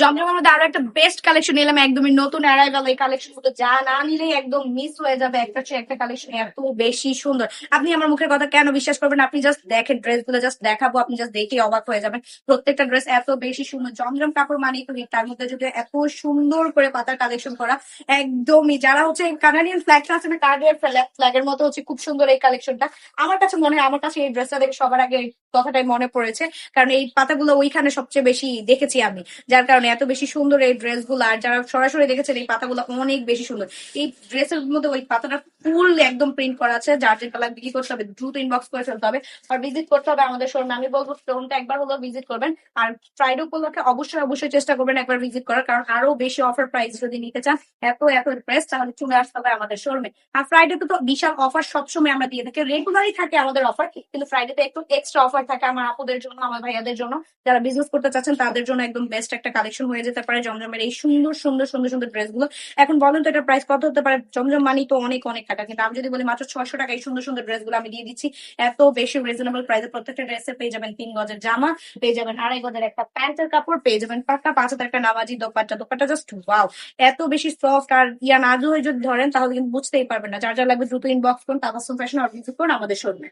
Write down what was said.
জমজমের মধ্যে আরো একটা বেস্ট কালেকশন নিলাম, একদমই নতুন অ্যারাইভাল। এই কালেকশন গুলো যা না নিলেই একদম মিস হয়ে যাবে, একটা চেয়ে একটা কালেকশন এত বেশি সুন্দর। আপনি আমার মুখের কথা কেন বিশ্বাস করবেন? আপনি জাস্ট দেখেন, ড্রেস গুলো জাস্ট দেখাবো, আপনি জাস্ট দেখে অবাক হয়ে যাবেন। প্রত্যেকটা ড্রেস এত বেশি সুন্দর। জমজম কাপড় মানেই তো হিট, তার মধ্যে যদি এত সুন্দর করে পাতার কালেকশন করা, একদমই যারা হচ্ছে কানাডিয়ান ফ্ল্যাগটা আছে না, কানাডিয়ান ফ্ল্যাগের মতো হচ্ছে খুব সুন্দর এই কালেকশনটা। আমার কাছে মনে হয়, আমার কাছে এই ড্রেসটা দেখে সবার আগে এই কথাটাই মনে পড়েছে, কারণ এই পাতাগুলো ওইখানে সবচেয়ে বেশি দেখেছি আমি, যার কারণে এত বেশি সুন্দর এই ড্রেস গুলো। আর যারা সরাসরি দেখেছেন, এই পাতাগুলো অনেক বেশি সুন্দর। এই ড্রেসের মধ্যে ওই পাতাটা ফুল একদম প্রিন্ট করা আছে। যার যে কালার বিক্রি করতে হবে দ্রুত ইনবক্স করে ফেলতে হবে, আর ভিজিট করতে হবে আমাদের শোরুমে। আমি বলবো শোরুমটা একবার হলো ভিজিট করবেন। আর ফ্রাইডে উপলক্ষে অবশ্যই অবশ্যই চেষ্টা করবেন একবার ভিজিট করার, কারণ আরো বেশি অফার প্রাইস যদি নিতে চান এত এত ড্রেস, তাহলে চলে আসতে হবে আমাদের শোরুমে। আর ফ্রাইডে তো বিশাল অফার সবসময় আমরা দিয়ে থাকি, রেগুলারই থাকে আমাদের অফার, কিন্তু ফ্রাইডেতে একটু এক্সট্রা অফার থাকে আমার আপুদের জন্য, আমার ভাইয়াদের জন্য, যারা বিজনেস করতে চাচ্ছেন তাদের জন্য একদম বেস্ট একটা কালেকশন হয়ে যেতে পারে জমজমের এই সুন্দর সুন্দর সুন্দর সুন্দর ড্রেস গুলো। এখন বলেন তো এটা প্রাইস কত হতে পারে? জমজম মানি তো অনেক অনেক টাকা, কিন্তু আমি যদি বলি মাত্র 600 টাকা এই সুন্দর সুন্দর ড্রেস গুলো আমি দিয়ে দিচ্ছি এত বেশি রিজনেবল প্রাইসে। প্রত্যেকটা ড্রেসে পেয়ে যাবেন 3 গজের জামা, পেয়ে যাবেন 2.5 গজের একটা প্যান্টের কাপড়, পেয়ে যাবেন পাক্কা 5 হাজার একটা নামাজি দোপাট্টা। দোপাট্টা জাস্ট ওয়াও, এত বেশি সফট। আর ইয়া নাজু হয়ে যদি ধরেন তাহলে কিন্তু বুঝতেই পারবেন না। যার যা লাগবে দ্রুত ইনবক্স করুন, তাবাসসুম ফ্যাশন আর ভিজিট করুন আমাদের শোরুমে।